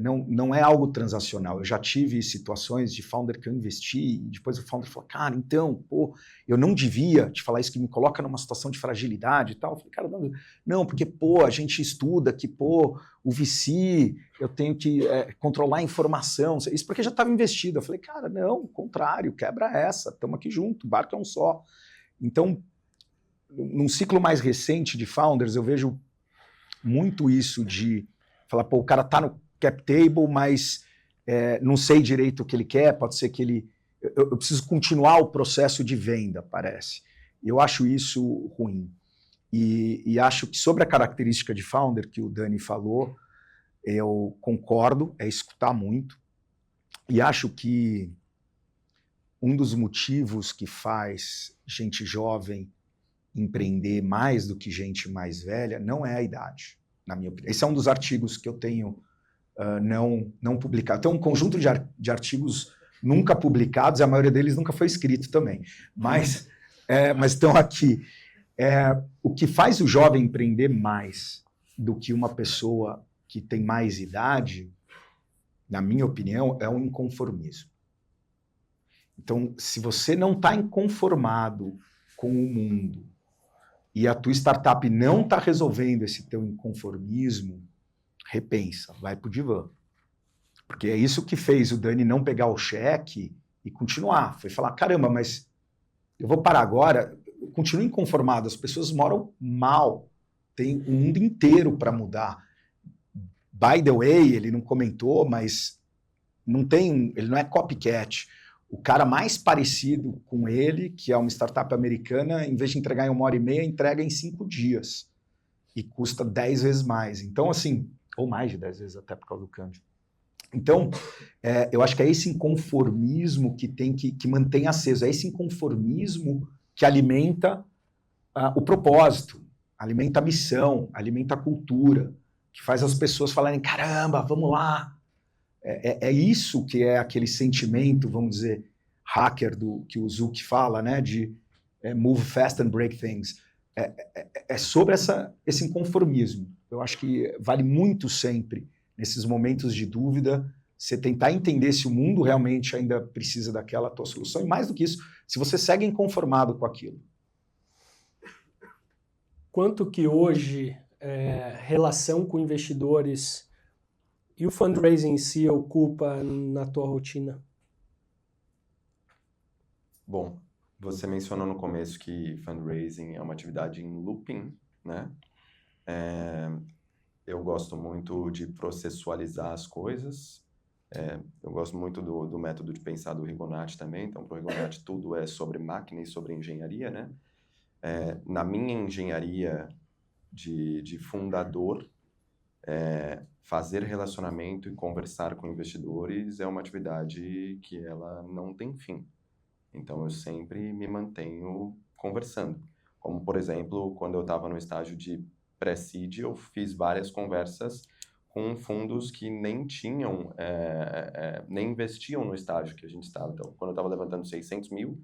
não é algo transacional. Eu já tive situações de founder que eu investi e depois o founder falou, cara, então, pô, eu não devia te falar isso que me coloca numa situação de fragilidade e tal. Eu falei, cara, não, porque, pô, a gente estuda que, pô, o VC, eu tenho que controlar a informação, isso porque já estava investido. Eu falei, cara, não, o contrário, quebra essa, estamos aqui junto, o barco é um só. Então, num ciclo mais recente de founders, eu vejo muito isso de falar, pô, o cara tá no cap table, mas não sei direito o que ele quer, pode ser que ele... Eu preciso continuar o processo de venda, parece. Eu acho isso ruim. E acho que sobre a característica de founder que o Dani falou, eu concordo, é escutar muito. E acho que um dos motivos que faz gente jovem empreender mais do que gente mais velha não é a idade, na minha opinião. Esse é um dos artigos que eu tenho não publicado. Tem um conjunto de artigos nunca publicados, e a maioria deles nunca foi escrito também. Mas estão aqui. O que faz o jovem empreender mais do que uma pessoa que tem mais idade, na minha opinião, é um inconformismo. Então, se você não está inconformado com o mundo e a tua startup não está resolvendo esse teu inconformismo, repensa, vai pro divã. Porque é isso que fez o Dani não pegar o cheque e continuar. Foi falar, caramba, mas eu vou parar agora, eu continuo inconformado, as pessoas moram mal, tem um mundo inteiro para mudar. By the way, ele não comentou, mas ele não é copycat. o cara mais parecido com ele, que é uma startup americana, em vez de entregar em 1h30, entrega em 5 dias. E custa 10 vezes mais. Então, assim, ou mais de 10 vezes até por causa do câmbio. Então, eu acho que é esse inconformismo que tem que mantém aceso, é esse inconformismo que alimenta o propósito, alimenta a missão, alimenta a cultura, que faz as pessoas falarem, caramba, vamos lá. É isso que é aquele sentimento, vamos dizer, hacker que o Zuck fala, né, de move fast and break things. É sobre esse inconformismo. Eu acho que vale muito sempre, nesses momentos de dúvida, você tentar entender se o mundo realmente ainda precisa daquela tua solução, e mais do que isso, se você segue inconformado com aquilo. Quanto que hoje relação com investidores e o fundraising em si ocupa na tua rotina? Bom, você mencionou no começo que fundraising é uma atividade em looping, né? Eu gosto muito de processualizar as coisas. Eu gosto muito do método de pensar do Rigonati também. Então, para o Rigonati, tudo é sobre máquina e sobre engenharia, né? Na minha engenharia de fundador, fazer relacionamento e conversar com investidores é uma atividade que ela não tem fim. Então, eu sempre me mantenho conversando. Como, por exemplo, quando eu estava no estágio de pré-seed, eu fiz várias conversas com fundos que nem tinham, nem investiam no estágio que a gente estava. Então, quando eu estava levantando 600 mil,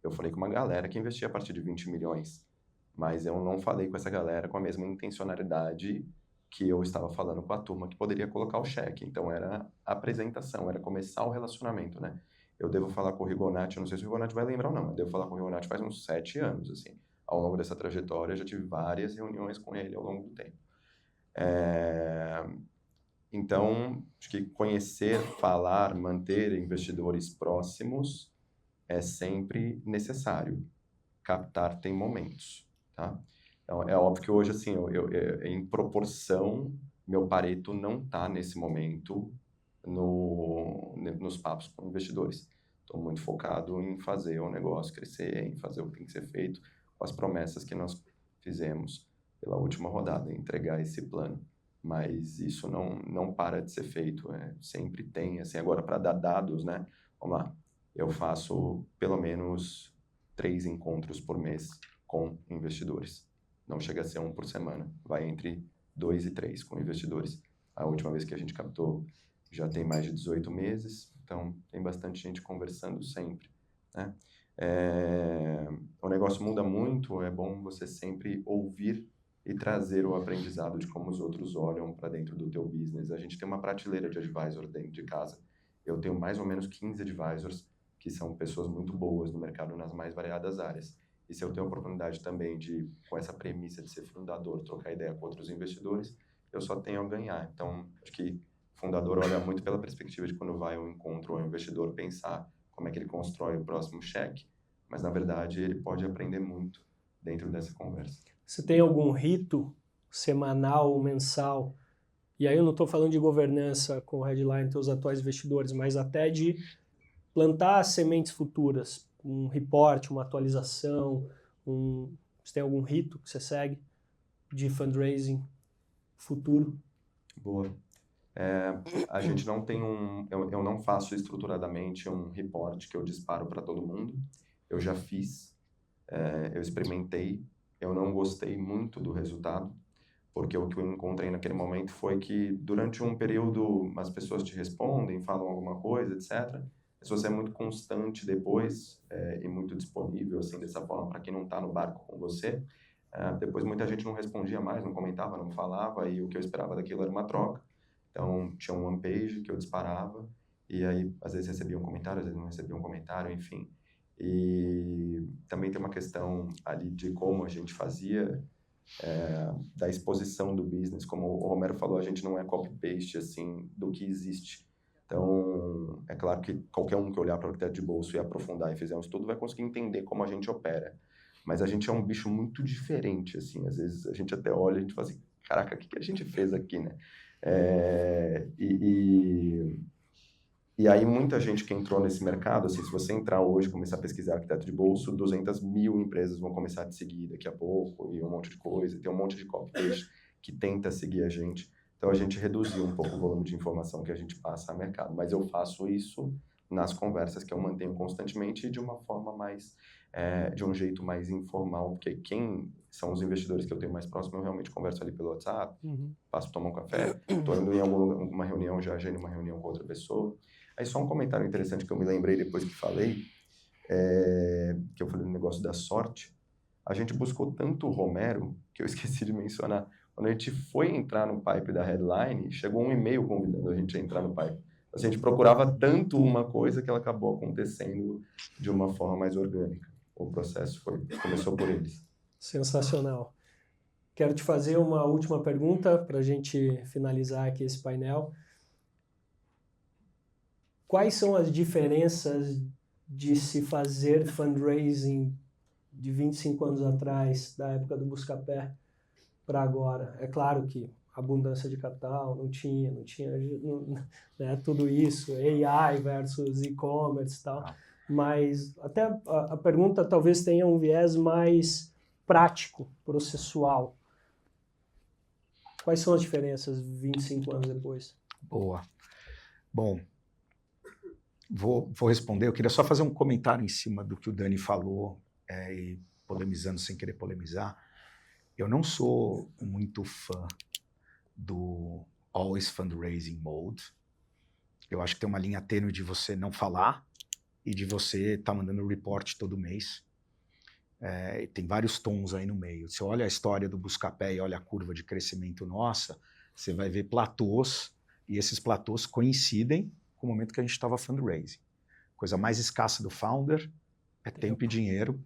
eu falei com uma galera que investia a partir de 20 milhões. Mas eu não falei com essa galera com a mesma intencionalidade que eu estava falando com a turma que poderia colocar o cheque. Então, era a apresentação, era começar o relacionamento, né? Eu devo falar com o Rigonati, eu não sei se o Rigonati vai lembrar ou não, eu devo falar com o Rigonati faz uns 7 anos, assim. Ao longo dessa trajetória, eu já tive várias reuniões com ele ao longo do tempo. Então, acho que conhecer, falar, manter investidores próximos é sempre necessário. Captar tem momentos, tá? Então, é óbvio que hoje, assim, em proporção, meu Pareto não está nesse momento nos papos com investidores. Estou muito focado em fazer o negócio crescer, em fazer o que tem que ser feito, com as promessas que nós fizemos pela última rodada, entregar esse plano. Mas isso não para de ser feito, sempre tem, assim, agora para dar dados, né? Vamos lá, eu faço pelo menos 3 encontros por mês com investidores. Não chega a ser 1 por semana, vai entre 2 e 3 com investidores. A última vez que a gente captou já tem mais de 18 meses, então tem bastante gente conversando sempre, né? O negócio muda muito, é bom você sempre ouvir e trazer o aprendizado de como os outros olham para dentro do teu business. A gente tem uma prateleira de advisor dentro de casa. Eu tenho mais ou menos 15 advisors que são pessoas muito boas no mercado nas mais variadas áreas. E se eu tenho a oportunidade também de, com essa premissa de ser fundador, trocar ideia com outros investidores, eu só tenho a ganhar. Então, acho que o fundador olha muito pela perspectiva de quando vai ao encontro ao investidor pensar como é que ele constrói o próximo cheque, mas na verdade ele pode aprender muito dentro dessa conversa. Você tem algum rito semanal ou mensal? E aí eu não estou falando de governança com o Headline, teus atuais investidores, mas até de plantar sementes futuras, um report, uma atualização, você tem algum rito que você segue de fundraising futuro? Boa. A gente não tem eu não faço estruturadamente um report que eu disparo para todo mundo. Eu já fiz, eu experimentei, eu não gostei muito do resultado, porque o que eu encontrei naquele momento foi que durante um período as pessoas te respondem, falam alguma coisa, etc. Se você é muito constante depois e muito disponível assim dessa forma para quem não está no barco com você, depois muita gente não respondia mais, não comentava, não falava, e o que eu esperava daquilo era uma troca. Então tinha um one page que eu disparava e aí às vezes recebia um comentário, às vezes não recebia um comentário, enfim. E também tem uma questão ali de como a gente fazia, da exposição do business. Como o Romero falou, a gente não é copy-paste assim, do que existe. Então, é claro que qualquer um que olhar para o arquiteto de bolso e aprofundar e fizer um estudo vai conseguir entender como a gente opera. Mas a gente é um bicho muito diferente, assim. Às vezes a gente até olha e a gente fala assim, caraca, o que a gente fez aqui, né? E aí muita gente que entrou nesse mercado, assim, se você entrar hoje e começar a pesquisar arquiteto de bolso, 200 mil empresas vão começar a te seguir daqui a pouco, e um monte de coisa, tem um monte de copy-paste que tenta seguir a gente. Então a gente reduziu um pouco o volume de informação que a gente passa ao mercado. Mas eu faço isso nas conversas que eu mantenho constantemente e de uma forma mais, de um jeito mais informal, porque quem são os investidores que eu tenho mais próximo, eu realmente converso ali pelo WhatsApp, passo para tomar um café, estou indo em alguma reunião, já agendei uma reunião com outra pessoa. Aí só um comentário interessante que eu me lembrei depois que falei, que eu falei do negócio da sorte. A gente buscou tanto o Romero, que eu esqueci de mencionar. Quando a gente foi entrar no pipe da Headline, chegou um e-mail convidando a gente a entrar no pipe. Assim, a gente procurava tanto uma coisa que ela acabou acontecendo de uma forma mais orgânica. O processo começou por eles. Sensacional. Quero te fazer uma última pergunta para a gente finalizar aqui esse painel. Quais são as diferenças de se fazer fundraising de 25 anos atrás, da época do Buscapé, para agora? É claro que abundância de capital, não tinha né, tudo isso, AI versus e-commerce e tal, mas até a pergunta talvez tenha um viés mais prático, processual. Quais são as diferenças 25 anos depois? Boa. Bom, vou responder. Eu queria só fazer um comentário em cima do que o Dani falou, e polemizando sem querer polemizar. Eu não sou muito fã do always fundraising mode. Eu acho que tem uma linha tênue de você não falar e de você estar mandando report todo mês. Tem vários tons aí no meio. Você olha a história do Buscapé e olha a curva de crescimento nossa, você vai ver platôs, e esses platôs coincidem com o momento que a gente estava fundraising. Coisa mais escassa do founder é tempo e dinheiro.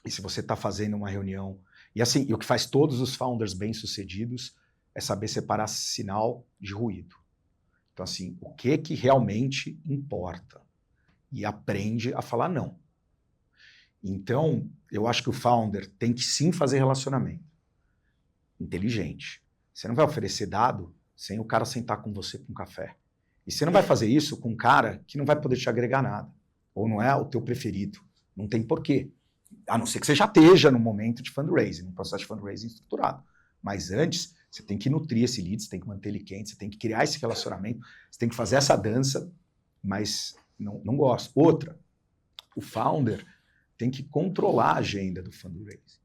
E se você está fazendo uma reunião... E assim, e o que faz todos os founders bem-sucedidos é saber separar sinal de ruído. Então assim, o que realmente importa? E aprende a falar não. Então, eu acho que o founder tem que sim fazer relacionamento inteligente. Você não vai oferecer dado sem o cara sentar com você para um café. E você não vai fazer isso com um cara que não vai poder te agregar nada. Ou não é o teu preferido. Não tem porquê. A não ser que você já esteja no momento de fundraising, no processo de fundraising estruturado. Mas antes, você tem que nutrir esse lead, você tem que manter ele quente, você tem que criar esse relacionamento, você tem que fazer essa dança, mas não gosto. Outra, o founder tem que controlar a agenda do fundraising.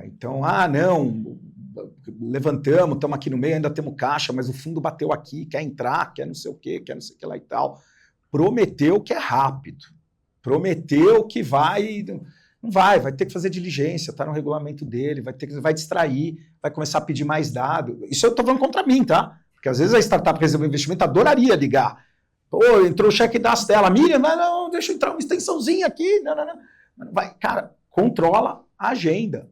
Então, não, levantamos, estamos aqui no meio, ainda temos caixa, mas o fundo bateu aqui, quer entrar, quer não sei o quê, quer não sei o que lá e tal. Prometeu que é rápido. Prometeu que vai... Não vai ter que fazer diligência, está no regulamento dele, vai distrair, vai começar a pedir mais dado. Isso eu estou falando contra mim, tá? Porque às vezes a startup que recebeu investimento adoraria ligar. Pô, entrou o cheque da Astela. Miriam, não, deixa eu entrar uma extensãozinha aqui. Não. Vai, cara, controla a agenda.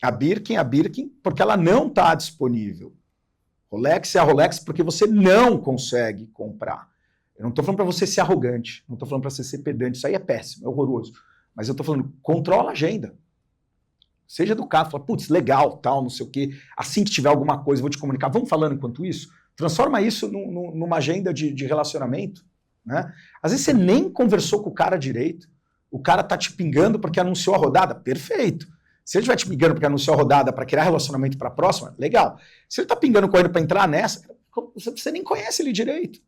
A Birkin, porque ela não está disponível. Rolex é a Rolex porque você não consegue comprar. Eu não estou falando para você ser arrogante, não estou falando para você ser pedante, isso aí é péssimo, é horroroso. Mas eu estou falando, controla a agenda. Seja educado, fala, putz, legal, tal, não sei o quê. Assim que tiver alguma coisa, eu vou te comunicar. Vamos falando enquanto isso? Transforma isso numa agenda de relacionamento. Né? Às vezes você nem conversou com o cara direito, o cara tá te pingando porque anunciou a rodada, perfeito. Se ele estiver te pingando porque anunciou a rodada para criar relacionamento para a próxima, legal. Se ele tá pingando correndo para entrar nessa, você nem conhece ele direito.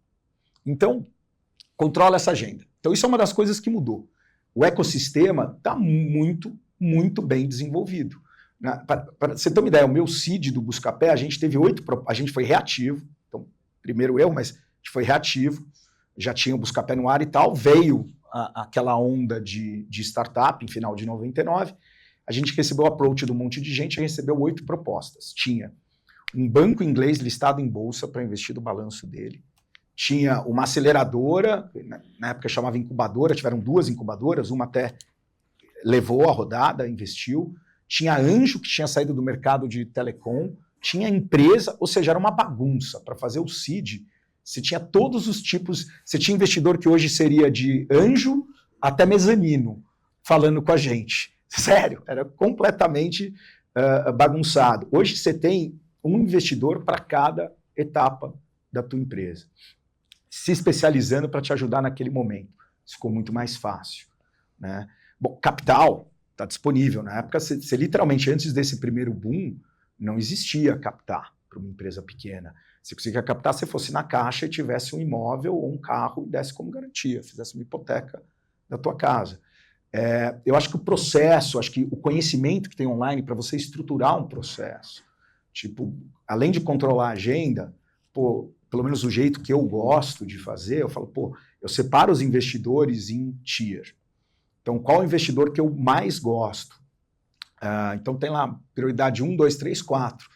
Então, controla essa agenda. Então, isso é uma das coisas que mudou. O ecossistema está muito, muito bem desenvolvido. Para você ter uma ideia, o meu seed do Buscapé, a gente teve 8, a gente foi reativo. Então, primeiro eu, mas a gente foi reativo. Já tinha o Buscapé no ar e tal. Veio aquela onda de startup em final de 99. A gente recebeu o approach de um monte de gente, recebeu 8 propostas. Tinha um banco inglês listado em bolsa para investir do balanço dele. Tinha uma aceleradora, na época chamava incubadora, tiveram 2 incubadoras, uma até levou a rodada, investiu. Tinha anjo que tinha saído do mercado de telecom, tinha empresa, ou seja, era uma bagunça. Para fazer o seed, você tinha todos os tipos, você tinha investidor que hoje seria de anjo até mezanino, falando com a gente. Sério, era completamente bagunçado. Hoje você tem um investidor para cada etapa da tua empresa, se especializando para te ajudar naquele momento. Isso ficou muito mais fácil, né? Bom, capital está disponível. Na época, você literalmente, antes desse primeiro boom, não existia captar para uma empresa pequena. Você conseguia captar se fosse na Caixa e tivesse um imóvel ou um carro e desse como garantia, fizesse uma hipoteca da tua casa. Eu acho que o processo, acho que o conhecimento que tem online para você estruturar um processo, tipo, além de controlar a agenda, pô, pelo menos o jeito que eu gosto de fazer, eu falo, pô, eu separo os investidores em tier. Então, qual o investidor que eu mais gosto? Então, tem lá prioridade 1, 2, 3, 4.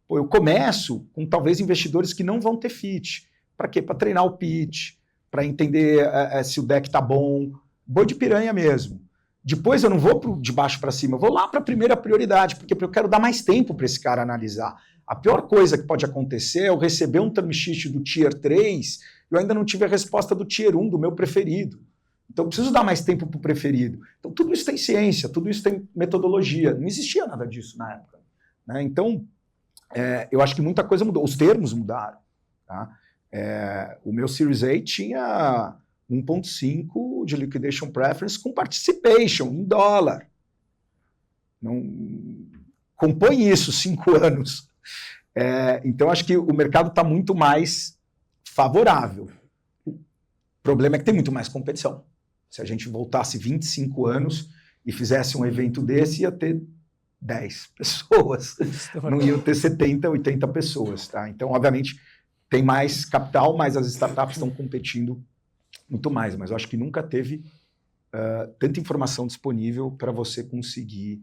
Pô, eu começo com talvez investidores que não vão ter fit. Para quê? Para treinar o pitch, para entender se o deck está bom. Boi de piranha mesmo. Depois eu não vou de baixo para cima, eu vou lá para a primeira prioridade, porque eu quero dar mais tempo para esse cara analisar. A pior coisa que pode acontecer é eu receber um term sheet do Tier 3 e eu ainda não tive a resposta do Tier 1, do meu preferido. Então eu preciso dar mais tempo para o preferido. Então tudo isso tem ciência, tudo isso tem metodologia. Não existia nada disso na época, né? Então, eu acho que muita coisa mudou. Os termos mudaram. Tá? O meu Series A tinha 1,5 de liquidation preference com participation em dólar. Não compõe isso 5 anos. Então, acho que o mercado está muito mais favorável. O problema é que tem muito mais competição. Se a gente voltasse 25 anos e fizesse um evento desse, ia ter 10 pessoas. Não iam ter 70, 80 pessoas. Tá? Então, obviamente, tem mais capital, mas as startups estão competindo muito mais. Mas eu acho que nunca teve tanta informação disponível para você conseguir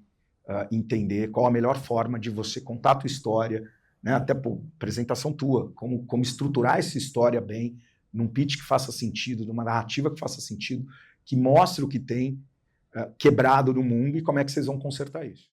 entender qual a melhor forma de você contar a tua história, né? Até por apresentação tua, como estruturar essa história bem, num pitch que faça sentido, numa narrativa que faça sentido, que mostre o que tem quebrado no mundo e como é que vocês vão consertar isso.